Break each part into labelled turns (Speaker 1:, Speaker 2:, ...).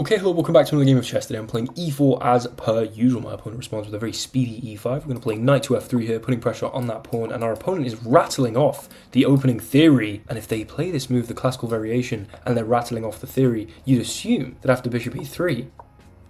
Speaker 1: Okay, hello, welcome back to another game of chess. Today I'm playing e4 as per usual. My opponent responds with a very speedy e5. We're going to play knight to f3 here, putting pressure on that pawn, and our opponent is rattling off the opening theory. And if they play this move, the classical variation, and they're rattling off the theory, you'd assume that after bishop e3,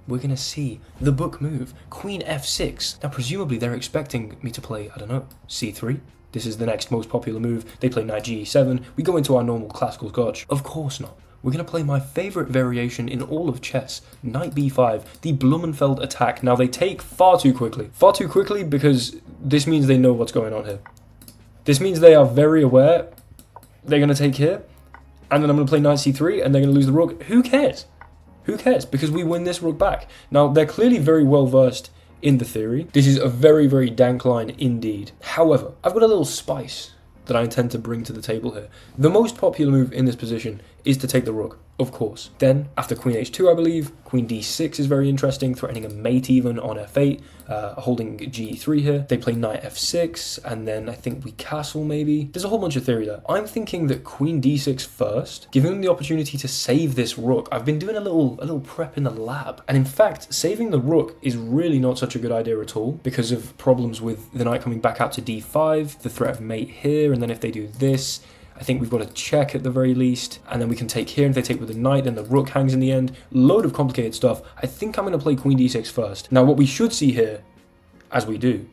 Speaker 1: we're going to see the book move, queen f6. Now, presumably they're expecting me to play, I don't know, c3? This is the next most popular move. They play knight g7. We go into our normal classical scotch. Of course not. We're going to play my favourite variation in all of chess, knight b5, the Blumenfeld attack. Now, they take far too quickly. Far too quickly because this means they know what's going on here. This means they are very aware they're going to take here, and then I'm going to play knight c3, and they're going to lose the rook. Who cares? Who cares? Because we win this rook back. Now, they're clearly very well versed in the theory. This is a very, very dank line indeed. However, I've got a little spice that I intend to bring to the table here. The most popular move in this position is to take the rook, of course. Then, after queen h2, I believe, queen d6 is very interesting, threatening a mate even on f8, holding g3 here. They play knight f6, and then I think we castle maybe. There's a whole bunch of theory there. I'm thinking that queen d6 first, giving them the opportunity to save this rook. I've been doing a little prep in the lab, and in fact, saving the rook is really not such a good idea at all because of problems with the knight coming back out to d5, the threat of mate here, and then if they do this, I think we've got to check at the very least, and then we can take here, and if they take with the knight, then the rook hangs in the end. Load of complicated stuff. I think I'm going to play queen d6 first. Now, what we should see here, as we do,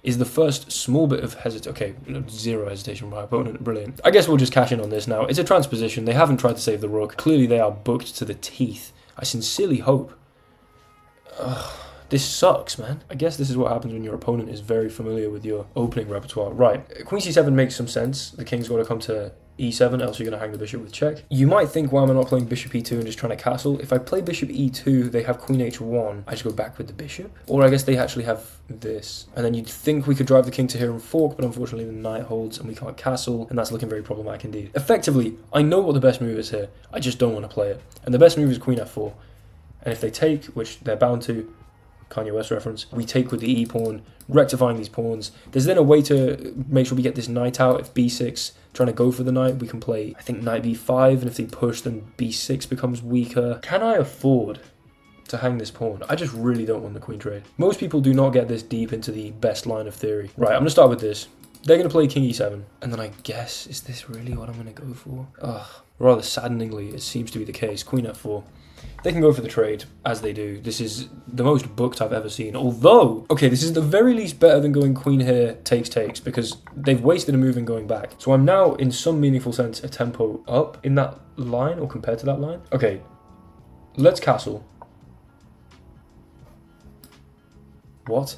Speaker 1: is the first small bit of hesitation. Okay, zero hesitation from my opponent. Brilliant. I guess we'll just cash in on this now. It's a transposition. They haven't tried to save the rook. Clearly, they are booked to the teeth. I sincerely hope. This sucks, man. I guess this is what happens when your opponent is very familiar with your opening repertoire. Right, queen c7 makes some sense. The king's got to come to e7, else you're going to hang the bishop with check. You might think, why am I not playing bishop e2 and just trying to castle? If I play bishop e2, they have queen h1. I just go back with the bishop. Or I guess they actually have this. And then you'd think we could drive the king to here and fork, but unfortunately the knight holds and we can't castle, and that's looking very problematic indeed. Effectively, I know what the best move is here. I just don't want to play it. And the best move is queen f4. And if they take, which they're bound to, Kanye West reference, we take with the e-pawn, rectifying these pawns. There's then a way to make sure we get this knight out. If b6, trying to go for the knight, we can play, I think, knight b5, and if they push, then b6 becomes weaker. Can I afford to hang this pawn? I just really don't want the queen trade. Most people do not get this deep into the best line of theory. Right, I'm going to start with this. They're going to play king e7, and then I guess, is this really what I'm going to go for? Rather saddeningly, it seems to be the case. Queen f4. They can go for the trade, as they do. This is the most booked I've ever seen. Although, okay, this is at the very least better than going queen here, takes, because they've wasted a move in going back. So I'm now, in some meaningful sense, a tempo up in that line, or compared to that line. Okay, let's castle. What?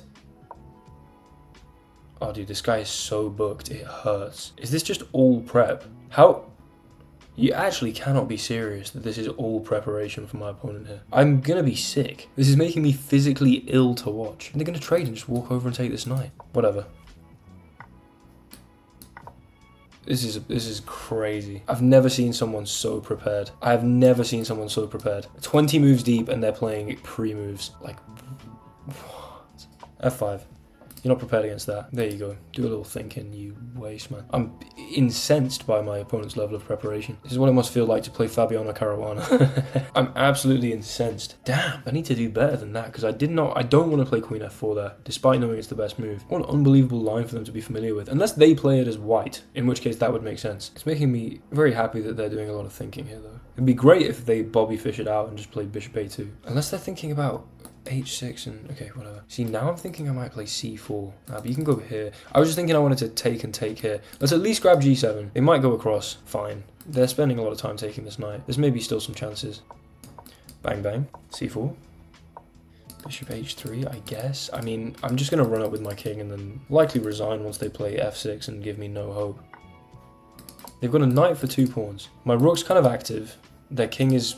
Speaker 1: Oh, dude, this guy is so booked, it hurts. Is this just all prep? How? You actually cannot be serious that this is all preparation for my opponent here. I'm gonna be sick. This is making me physically ill to watch. And they're gonna trade and just walk over and take this knight. Whatever. This is crazy. I've never seen someone so prepared. I have never seen someone so prepared. 20 moves deep and they're playing pre-moves. Like, what? F5. You're not prepared against that. There you go. Do a little thinking, you waste, man. I'm incensed by my opponent's level of preparation. This is what it must feel like to play Fabiano Caruana. I'm absolutely incensed. Damn, I need to do better than that because I don't want to play queen f4 there, despite knowing it's the best move. What an unbelievable line for them to be familiar with. Unless they play it as white, in which case that would make sense. It's making me very happy that they're doing a lot of thinking here, though. It'd be great if they Bobby Fish it out and just played bishop a2. Unless they're thinking about h6 and okay, whatever. See, now I'm thinking I might play c4. But you can go here. I was just thinking I wanted to take and take here. Let's at least grab g7. They might go across. Fine. They're spending a lot of time taking this knight. There's maybe still some chances. Bang, bang. c4. Bishop h3, I guess. I mean, I'm just going to run up with my king and then likely resign once they play f6 and give me no hope. They've got a knight for 2 pawns. My rook's kind of active. Their king is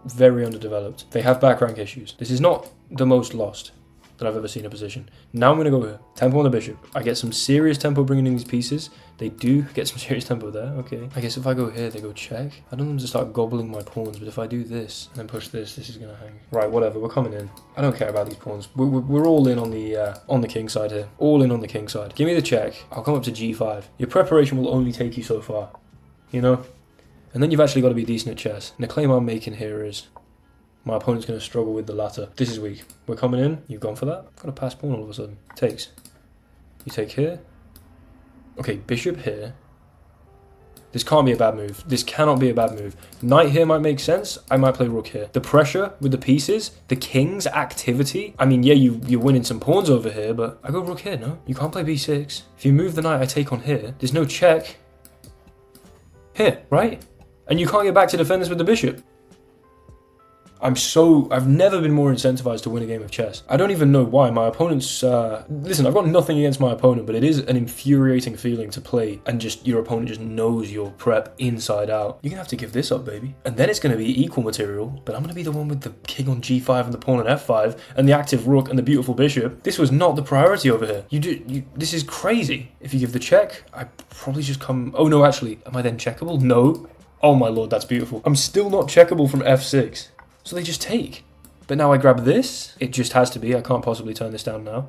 Speaker 1: very underdeveloped. They have back rank issues. This is not the most lost that I've ever seen a position. Now I'm going to go here. Tempo on the bishop. I get some serious tempo bringing in these pieces. They do get some serious tempo there. Okay. I guess if I go here, they go check. I don't want them to start gobbling my pawns, but if I do this and then push this, this is going to hang. Right, whatever. We're coming in. I don't care about these pawns. We're all in on the king side here. All in on the king side. Give me the check. I'll come up to g5. Your preparation will only take you so far. You know? And then you've actually got to be decent at chess. And the claim I'm making here is My opponent's going to struggle with the latter. This is weak. We're coming in. You've gone for that. I've got a pass pawn all of a sudden. Takes. You take here. Okay, bishop here. This can't be a bad move. This cannot be a bad move. Knight here might make sense. I might play rook here. The pressure with the pieces, the king's activity. I mean, yeah, you're winning some pawns over here, but I go rook here, no? You can't play b6. If you move the knight, I take on here. There's no check. Here, right? And you can't get back to defend this with the bishop. I've never been more incentivized to win a game of chess. I don't even know why. My opponent's, listen, I've got nothing against my opponent, but it is an infuriating feeling to play and just your opponent just knows your prep inside out. You're gonna have to give this up, baby. And then it's gonna be equal material, but I'm gonna be the one with the king on g5 and the pawn on f5 and the active rook and the beautiful bishop. This was not the priority over here. This is crazy. If you give the check, I probably just come, oh no, actually, am I then checkable? No. Oh my lord, that's beautiful. I'm still not checkable from f6. So they just take. But now I grab this. It just has to be. I can't possibly turn this down now.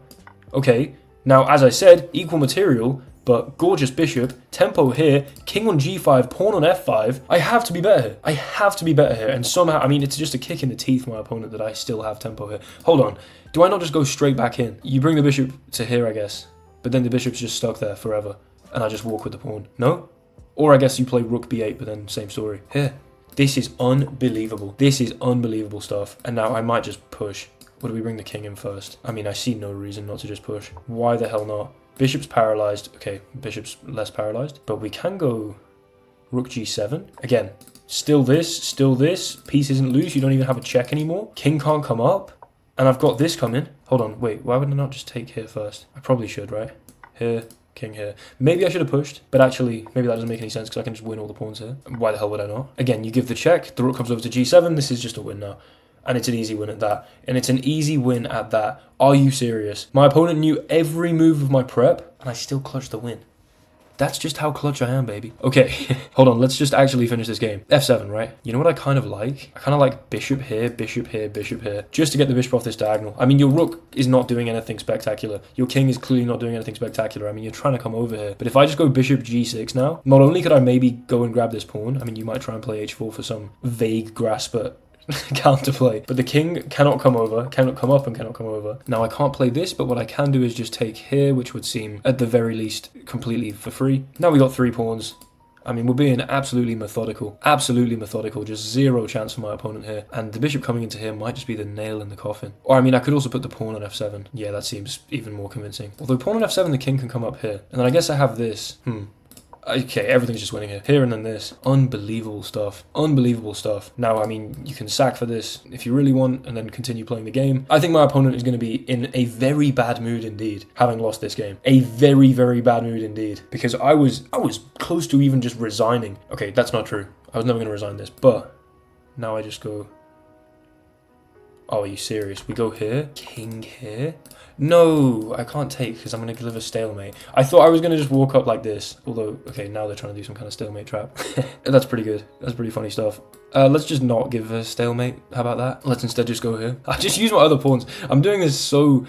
Speaker 1: Okay. Now, as I said, equal material, but gorgeous bishop, tempo here, king on g5, pawn on f5. I have to be better here. I have to be better here. And somehow, I mean, it's just a kick in the teeth, my opponent, that I still have tempo here. Hold on. Do I not just go straight back in? You bring the bishop to here, I guess. But then the bishop's just stuck there forever. And I just walk with the pawn. No? Or I guess you play rook b8, but then same story. Here. This is unbelievable. This is unbelievable stuff. And now I might just push. Or do we bring the king in first? I mean, I see no reason not to just push. Why the hell not? Bishop's paralyzed. Okay, bishop's less paralyzed. But we can go rook g7. Again, still this. Piece isn't loose. You don't even have a check anymore. King can't come up. And I've got this coming. Hold on, wait. Why would I not just take here first? I probably should, right? Here. King here. Maybe I should have pushed, but actually, maybe that doesn't make any sense because I can just win all the pawns here. Why the hell would I not? Again, you give the check, the rook comes over to g7, this is just a win now. And it's an easy win at that. And it's an easy win at that. Are you serious? My opponent knew every move of my prep, and I still clutched the win. That's just how clutch I am, baby. Okay, hold on, let's just actually finish this game. f7, right? You know what I kind of like? I kind of like bishop here, bishop here, bishop here, just to get the bishop off this diagonal. I mean, your rook is not doing anything spectacular. Your king is clearly not doing anything spectacular. I mean, you're trying to come over here. But if I just go bishop g6 now, not only could I maybe go and grab this pawn, I mean, you might try and play h4 for some vague grasp at counterplay, but the king cannot come over, cannot come up and cannot come over. Now I can't play this, but what I can do is just take here, which would seem at the very least completely for free. Now we got 3 pawns. I mean, we're being absolutely methodical, just zero chance for my opponent here. And the bishop coming into here might just be the nail in the coffin. Or I mean, I could also put the pawn on f7. Yeah, that seems even more convincing. Although pawn on f7, the king can come up here. And then I guess I have this. Okay, everything's just winning here. Here and then this. Unbelievable stuff. Unbelievable stuff. Now, I mean, you can sack for this if you really want and then continue playing the game. I think my opponent is going to be in a very bad mood indeed, having lost this game. A very, very bad mood indeed. Because I was close to even just resigning. Okay, that's not true. I was never going to resign this. But now I just go... Oh, are you serious? We go here? King here? No, I can't take because I'm going to deliver stalemate. I thought I was going to just walk up like this. Although, okay, now they're trying to do some kind of stalemate trap. That's pretty good. That's pretty funny stuff. Let's just not give a stalemate. How about that? Let's instead just go here. I just use my other pawns. I'm doing this so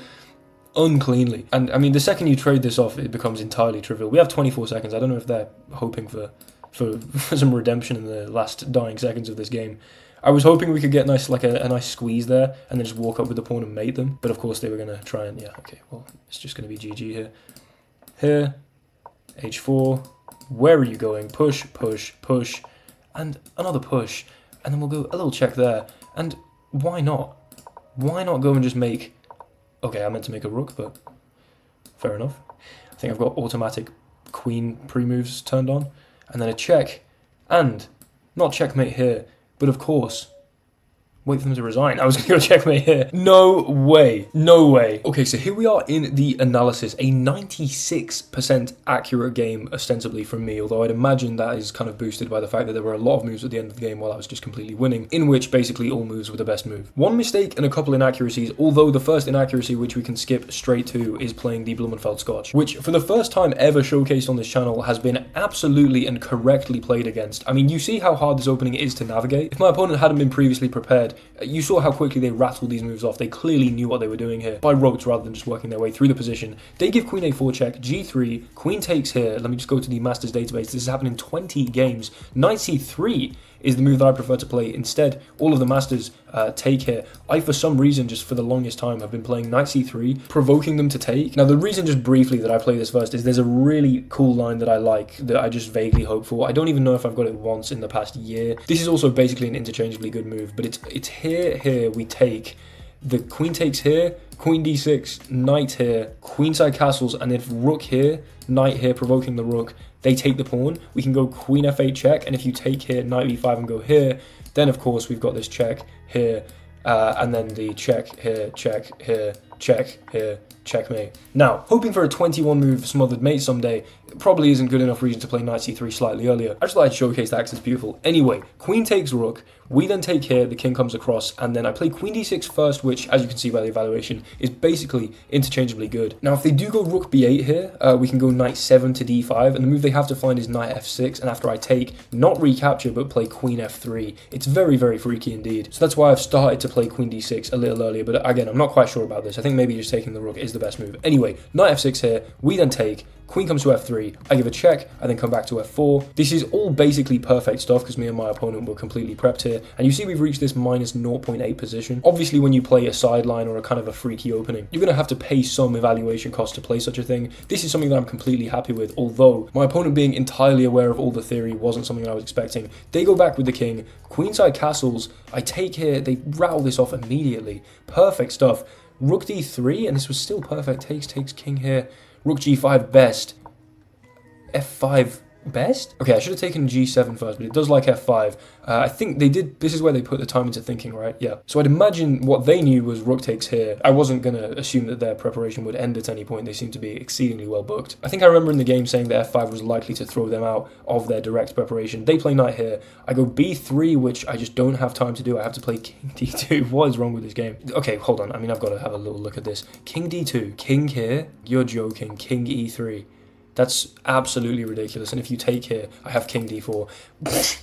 Speaker 1: uncleanly. And, I mean, the second you trade this off, it becomes entirely trivial. We have 24 seconds. I don't know if they're hoping for some redemption in the last dying seconds of this game. I was hoping we could get nice, like a nice squeeze there and then just walk up with the pawn and mate them. But of course they were going to try and, yeah, okay, well, it's just going to be GG here. Here, h4, where are you going? Push, push, push, and another push. And then we'll go a little check there. And why not? Why not go and just make... Okay, I meant to make a rook, but fair enough. I think I've got automatic queen pre-moves turned on. And then a check. And not checkmate here. But of course, wait for them to resign. I was going to go checkmate here. No way. No way. Okay, so here we are in the analysis. A 96% accurate game, ostensibly from me, although I'd imagine that is kind of boosted by the fact that there were a lot of moves at the end of the game while I was just completely winning, in which basically all moves were the best move. One mistake and a couple inaccuracies, although the first inaccuracy, which we can skip straight to, is playing the Blumenfeld Scotch, which for the first time ever showcased on this channel has been absolutely and correctly played against. I mean, you see how hard this opening is to navigate. If my opponent hadn't been previously prepared, you saw how quickly they rattled these moves off. They clearly knew what they were doing here by rotes rather than just working their way through the position. They give queen a4 check, g3, queen takes here. Let me just go to the master's database. This has happened in 20 games. Knight c3 is the move that I prefer to play instead. All of the masters take here. I, for some reason, just for the longest time, have been playing knight c3, provoking them to take. Now, the reason just briefly that I play this first is there's a really cool line that I like that I just vaguely hope for. I don't even know if I've got it once in the past year. This is also basically an interchangeably good move, but it's here, we take. The queen takes here, queen d6, knight here, queenside castles, and if rook here, knight here, provoking the rook, they take the pawn. We can go queen f8 check, and if you take here, knight b5 and go here, then of course we've got this check here, and then the check here, checkmate. Now, hoping for a 21 move smothered mate someday probably isn't good enough reason to play knight c3 slightly earlier. I just thought I'd showcase that because it's beautiful. Anyway, queen takes rook, we then take here, the king comes across, and then I play queen d6 first, which, as you can see by the evaluation, is basically interchangeably good. Now, if they do go rook b8 here, we can go knight 7 to d5, and the move they have to find is knight f6, and after I take, not recapture, but play queen f3. It's very, very freaky indeed. So that's why I've started to play queen d6 a little earlier, but again, I'm not quite sure about this. I think maybe just taking the rook is the best move. Anyway, knight f6 here, we then take, queen comes to f3, I give a check, I then come back to f4. This is all basically perfect stuff because me and my opponent were completely prepped here. And you see we've reached this minus 0.8 position. Obviously, when you play a sideline or a kind of a freaky opening, you're going to have to pay some evaluation cost to play such a thing. This is something that I'm completely happy with, although my opponent being entirely aware of all the theory wasn't something I was expecting. They go back with the king, queenside castles, I take here, they rattle this off immediately. Perfect stuff. Rook d3, and this was still perfect. Takes king here. Rook g5 best. f5 best? Okay, I should have taken g7 first, but it does like f5. I think they did, this is where they put the time into thinking, right? Yeah. So I'd imagine what they knew was rook takes here. I wasn't going to assume that their preparation would end at any point. They seem to be exceedingly well booked. I think I remember in the game saying that f5 was likely to throw them out of their direct preparation. They play knight here. I go b3, which I just don't have time to do. I have to play king d2. What is wrong with this game? Okay, hold on. I mean, I've got to have a little look at this. King d2, king here. You're joking. King e3. That's absolutely ridiculous. And if you take here, I have king d4.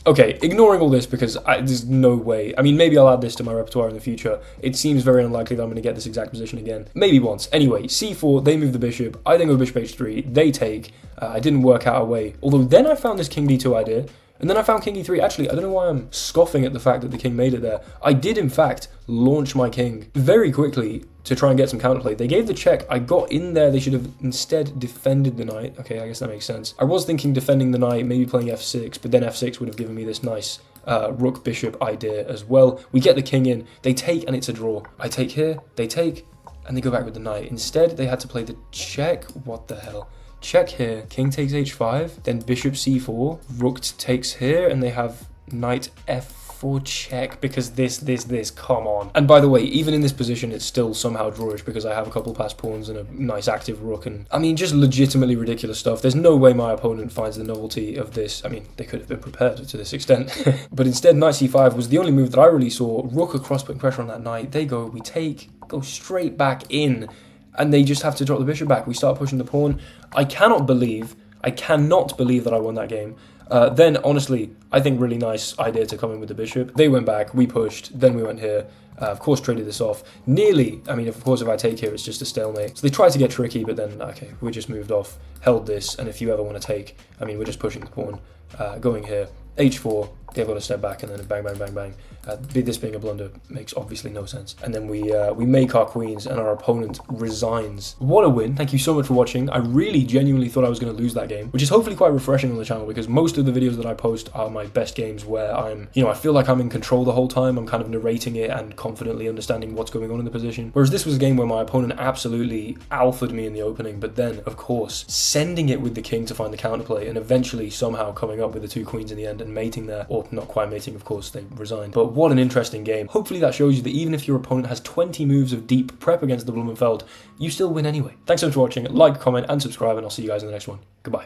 Speaker 1: Okay, ignoring all this because there's no way. I mean, maybe I'll add this to my repertoire in the future. It seems very unlikely that I'm going to get this exact position again. Maybe once. Anyway, c4, they move the bishop. I then go bishop h3. They take. I didn't work out a way. Although then I found this king d2 idea. And then I found king e3. Actually, I don't know why I'm scoffing at the fact that the king made it there. I did, in fact, launch my king very quickly to try and get some counterplay. They gave the check. I got in there. They should have instead defended the knight. Okay, I guess that makes sense. I was thinking defending the knight, maybe playing f6, but then f6 would have given me this nice rook bishop idea as well. We get the king in. They take, and it's a draw. I take here. They take, and they go back with the knight. Instead, they had to play the check. What the hell? Check here, king takes h5, then bishop c4, rook takes here, and they have knight f4 check because this, come on. And by the way, even in this position, it's still somehow drawish because I have a couple passed pawns and a nice active rook, and I mean, just legitimately ridiculous stuff. There's no way my opponent finds the novelty of this. I mean, they could have been prepared to this extent. But instead, knight c5 was the only move that I really saw. Rook across, putting pressure on that knight. They go, we take, go straight back in. And they just have to drop the bishop back. We start pushing the pawn. I cannot believe that I won that game. Then, honestly, I think really nice idea to come in with the bishop. They went back, we pushed, then we went here. Of course, traded this off. Nearly, I mean, of course, if I take here, it's just a stalemate. So they tried to get tricky, but then, okay, we just moved off, held this, and if you ever want to take, I mean, we're just pushing the pawn, going here. h4, they've got to step back, and then bang, bang, bang, bang. This being a blunder makes obviously no sense. And then we make our queens, and our opponent resigns. What a win. Thank you so much for watching. I really genuinely thought I was going to lose that game, which is hopefully quite refreshing on the channel because most of the videos that I post are my best games where I'm, I feel like I'm in control the whole time. I'm kind of narrating it and confidently understanding what's going on in the position. Whereas this was a game where my opponent absolutely alphaed me in the opening, but then, of course, sending it with the king to find the counterplay and eventually somehow coming up with the two queens in the end and mating there, or not quite mating, of course, they resigned. But what an interesting game. Hopefully that shows you that even if your opponent has 20 moves of deep prep against the Blumenfeld, you still win anyway. Thanks so much for watching. Like, comment, and subscribe, and I'll see you guys in the next one. Goodbye.